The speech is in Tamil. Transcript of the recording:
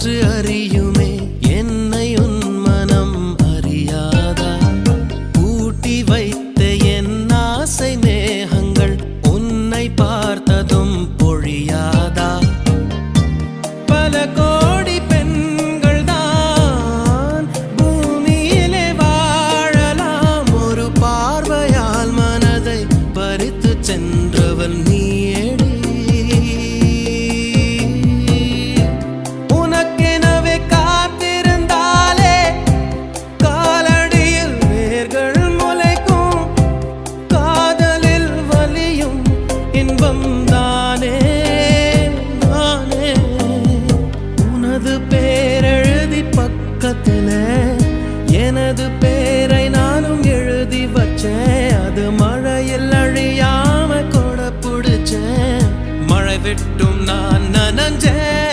காற்று அறியுமே என்னை உன் மனம் அறியாதா பூட்டி வைத்த என் ஆசை மேகங்கள் உன்னை பார்த்ததும் பொழியாதா பல கோடி பெண்கள் தான் பூமியிலே வாழலாம் ஒரு பார்வையால் மனதை பறித்து சென்றவள் நீயேடி எனது பேரை நானும் எழுதி வச்சேன் அது மழையில் அழியாம கொடை பிடிச்சேன் மழை விட்டும் நான் நனஞ்சேன்